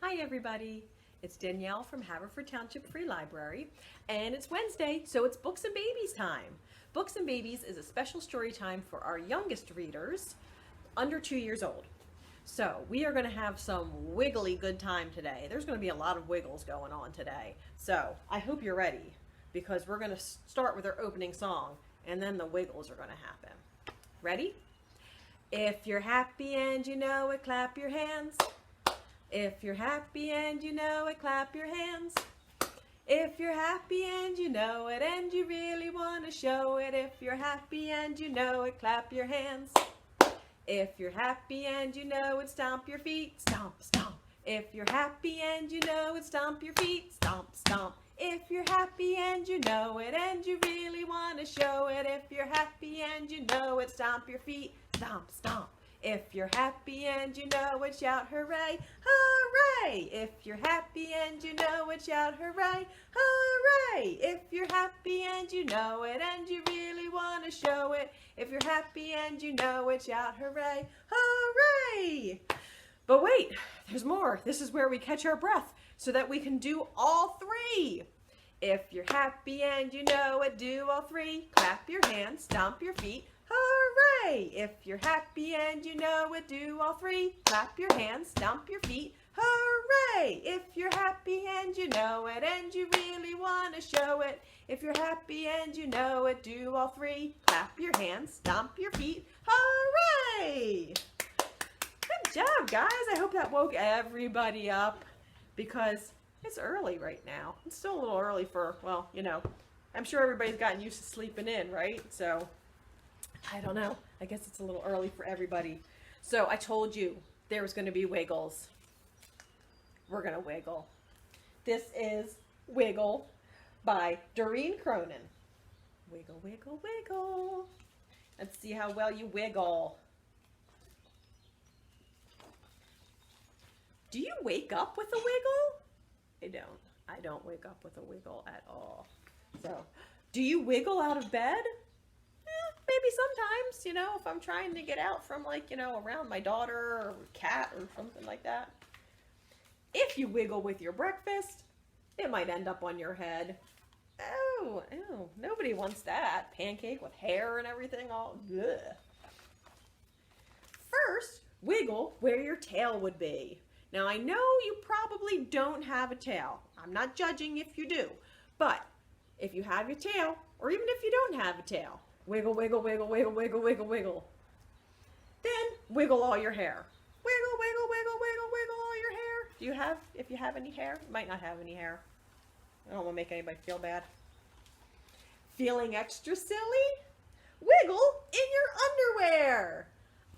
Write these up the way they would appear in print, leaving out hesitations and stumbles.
Hi everybody, it's Danielle from Haverford Township Free Library, and it's Wednesday, so it's Books and Babies time. Books and Babies is a special story time for our youngest readers, under 2 years old. So we are going to have some wiggly good time today. There's going to be a lot of wiggles going on today. So I hope you're ready, because we're going to start with our opening song, and then the wiggles are going to happen. Ready? If you're happy and you know it, clap your hands. If you're happy and you know it, clap your hands. If you're happy and you know it and you really want to show it, if you're happy and you know it, clap your hands. If you're happy and you know it, stomp your feet, stomp, stomp. If you're happy and you know it, stomp your feet, stomp, stomp. If you're happy and you know it and you really want to show it, if you're happy and you know it, stomp your feet, stomp, stomp. If you're happy and you know it, shout hooray, hooray! If you're happy and you know it, shout hooray, hooray! If you're happy and you know it and you really want to show it, if you're happy and you know it, shout hooray, hooray! But wait, there's more. This is where we catch our breath so that we can do all three. If you're happy and you know it, do all three. Clap your hands, stomp your feet, hooray! If you're happy and you know it, do all three. Clap your hands, stomp your feet, hooray! If you're happy and you know it and you really want to show it, if you're happy and you know it, do all three. Clap your hands, stomp your feet, hooray! Good job, guys. I hope that woke everybody up, because it's early right now. It's still a little early for, well, I'm sure everybody's gotten used to sleeping in, right? So I don't know. I guess it's a little early for everybody. So I told you there was going to be wiggles. We're going to wiggle. This is Wiggle by Doreen Cronin. Wiggle, wiggle, wiggle. Let's see how well you wiggle. Do you wake up with a wiggle? I don't. I don't wake up with a wiggle at all. So, do you wiggle out of bed? Maybe sometimes, if I'm trying to get out from around my daughter or cat or something like that. If you wiggle with your breakfast, it might end up on your head. Oh, nobody wants that. Pancake with hair and everything all good. First, wiggle where your tail would be. Now, I know you probably don't have a tail. I'm not judging if you do. But if you have your tail, or even if you don't have a tail, wiggle, wiggle, wiggle, wiggle, wiggle, wiggle, wiggle. Then wiggle all your hair. Wiggle, wiggle, wiggle, wiggle, wiggle all your hair. If you have any hair? You might not have any hair. I don't want to make anybody feel bad. Feeling extra silly? Wiggle in your underwear.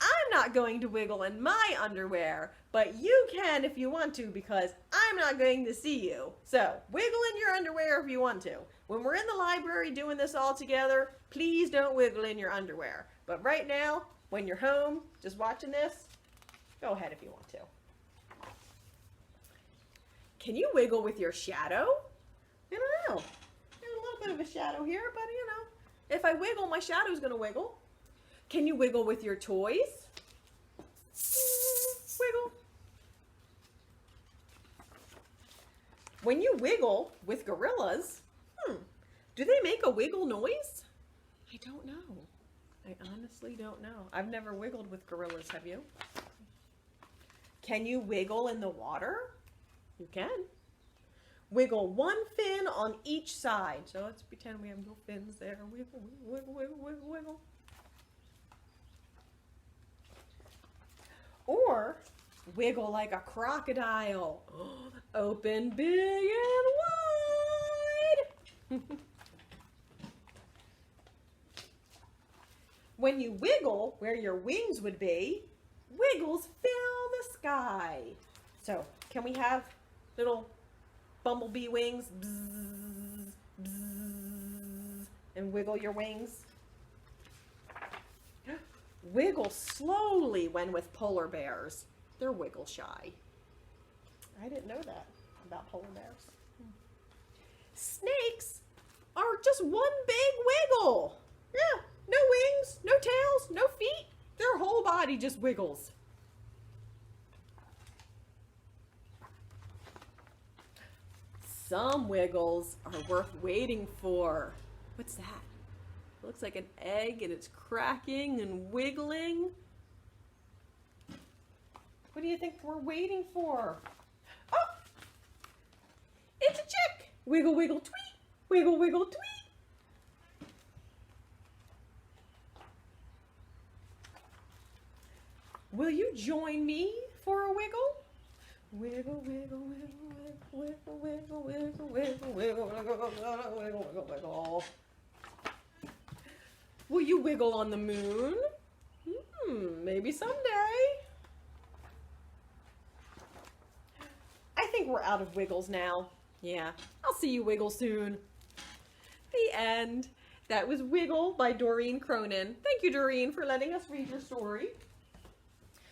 I'm not going to wiggle in my underwear, but you can if you want to, because I'm not going to see you. So, wiggle in your underwear if you want to. When we're in the library doing this all together, please don't wiggle in your underwear. But right now, when you're home, just watching this, go ahead if you want to. Can you wiggle with your shadow? I don't know. There's a little bit of a shadow here, but if I wiggle, my shadow's going to wiggle. Can you wiggle with your toys? Wiggle. When you wiggle with gorillas, do they make a wiggle noise? I don't know. I honestly don't know. I've never wiggled with gorillas, have you? Can you wiggle in the water? You can. Wiggle one fin on each side. So let's pretend we have no fins there. Wiggle, wiggle, wiggle, wiggle, wiggle. Or wiggle like a crocodile. Open big and wide. When you wiggle where your wings would be, wiggles fill the sky. So, can we have little bumblebee wings? Bzzz, bzzz, and wiggle your wings. Wiggle slowly when with polar bears. They're wiggle shy. I didn't know that about polar bears. Snakes are just one big wiggle. Yeah, no wings, no tails, no feet. Their whole body just wiggles. Some wiggles are worth waiting for. What's that? It looks like an egg and it's cracking and wiggling. What do you think we're waiting for? Oh! It's a chick! Wiggle, wiggle, tweet! Wiggle, wiggle, tweet! Will you join me for a wiggle? Wiggle, wiggle, wiggle, wiggle, wiggle, wiggle, wiggle, wiggle, wiggle, wiggle, wiggle, wiggle. Will you wiggle on the moon? Maybe someday. I think we're out of wiggles now. Yeah, I'll see you wiggle soon. The end. That was Wiggle by Doreen Cronin. Thank you, Doreen, for letting us read your story.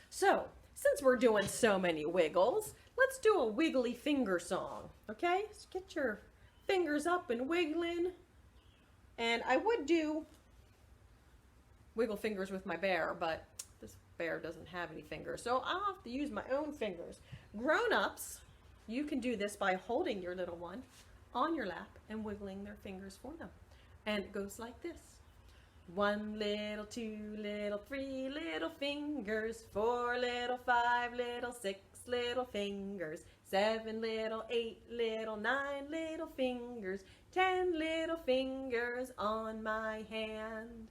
So, since we're doing so many wiggles, let's do a wiggly finger song, okay? So get your fingers up and wiggling. And I would do wiggle fingers with my bear, but this bear doesn't have any fingers, so I'll have to use my own fingers. Grown-ups, you can do this by holding your little one on your lap and wiggling their fingers for them. And it goes like this. 1 little, 2 little, 3 little fingers, 4 little, 5 little, 6 little fingers, 7 little, 8 little, 9 little fingers, 10 little fingers on my hand.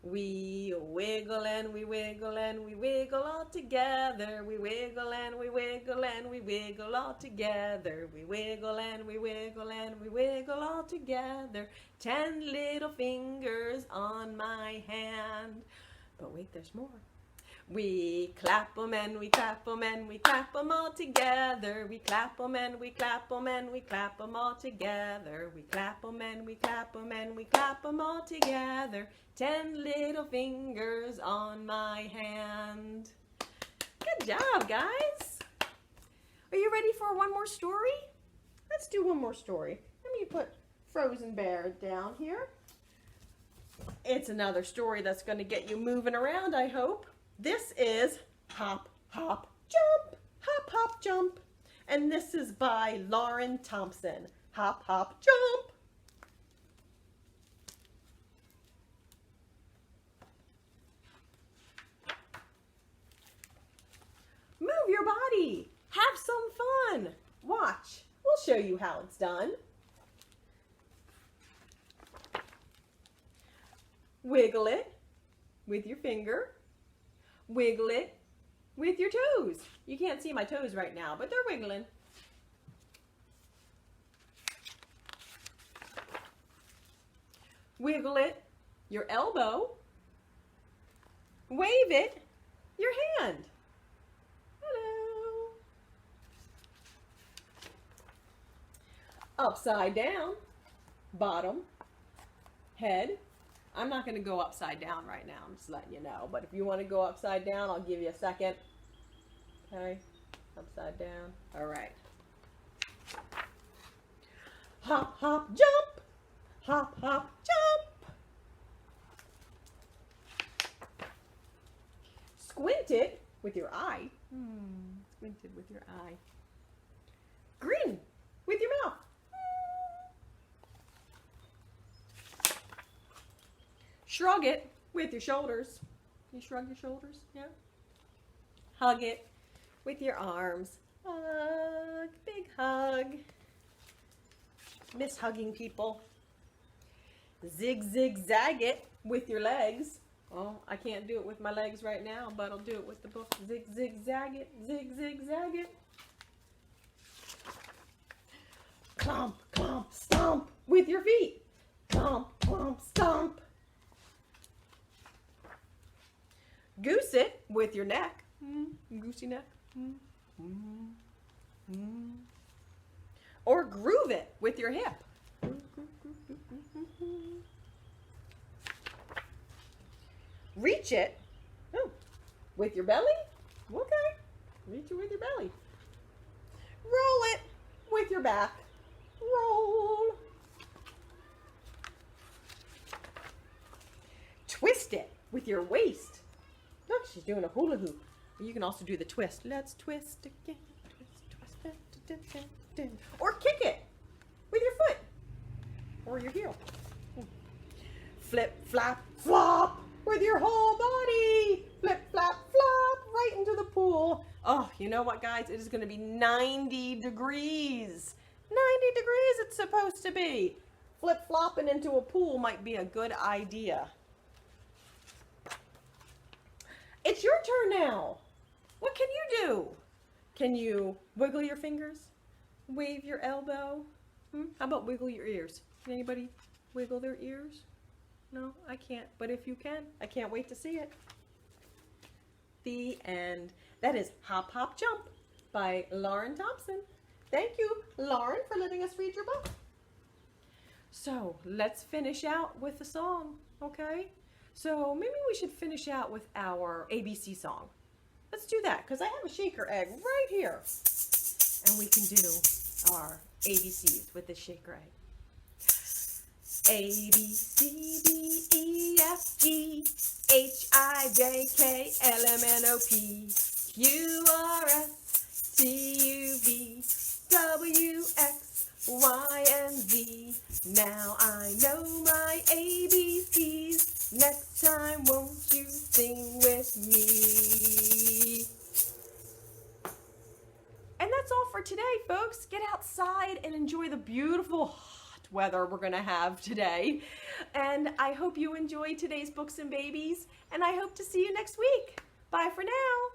We wiggle and we wiggle and we wiggle all together. We wiggle and we wiggle and we wiggle all together. We wiggle and we wiggle and we wiggle all together. 10 little fingers on my hand. But wait, there's more. We clap 'em and we clap 'em and we clap 'em all together. We clap 'em and we clap 'em and we clap 'em all together. We clap 'em and we clap 'em and we clap 'em all together. 10 little fingers on my hand. Good job, guys. Are you ready for one more story? Let's do one more story. Let me put Frozen Bear down here. It's another story that's going to get you moving around, I hope. This is Hop, Hop, Jump. Hop, Hop, Jump. And this is by Lauren Thompson. Hop, Hop, Jump. Move your body. Have some fun. Watch. We'll show you how it's done. Wiggle it with your finger. Wiggle it with your toes. You can't see my toes right now, but they're wiggling. Wiggle it, your elbow. Wave it, your hand. Hello. Upside down, bottom, head. I'm not going to go upside down right now. I'm just letting you know. But if you want to go upside down, I'll give you a second. Okay. Upside down. All right. Hop, hop, jump. Hop, hop, jump. Squint it with your eye. Squinted with your eye. Grin with your mouth. Shrug it with your shoulders. You shrug your shoulders, yeah? Hug it with your arms. Hug, big hug. Miss hugging people. Zig, zig, zag it with your legs. Oh, I can't do it with my legs right now, but I'll do it with the book. Zig, zig, zag it. Zig, zig, zag it. Clomp, clomp, stomp with your feet. Clomp, clomp, stomp. Goose it with your neck. Goosey neck. Or groove it with your hip. Reach it with your belly. Okay. Reach it with your belly. Roll it with your back. Roll. Twist it with your waist. Look, she's doing a hula hoop. You can also do the twist. Let's twist again. Twist, twist, or kick it with your foot or your heel. Flip, flap, flop with your whole body. Flip, flap, flop right into the pool. Oh, you know what, guys? It is going to be 90 degrees. 90 degrees it's supposed to be. Flip flopping into a pool might be a good idea. It's your turn now. What can you do? Can you wiggle your fingers? Wave your elbow? How about wiggle your ears? Can anybody wiggle their ears? No, I can't. But if you can, I can't wait to see it. The end. That is Hop, Hop, Jump by Lauren Thompson. Thank you, Lauren, for letting us read your book. So let's finish out with the song, okay? So maybe we should finish out with our ABC song. Let's do that, because I have a shaker egg right here. And we can do our ABCs with this shaker egg. A, B, C, D, E, F, G, H, I, J, K, L, M, N, O, P, Q, R, S, T, U, V, W, X, Y, and Z. Now I know my ABCs. Next time, won't you sing with me? And that's all for today, folks. Get outside and enjoy the beautiful hot weather we're going to have today. And I hope you enjoyed today's Books and Babies, and I hope to see you next week. Bye for now.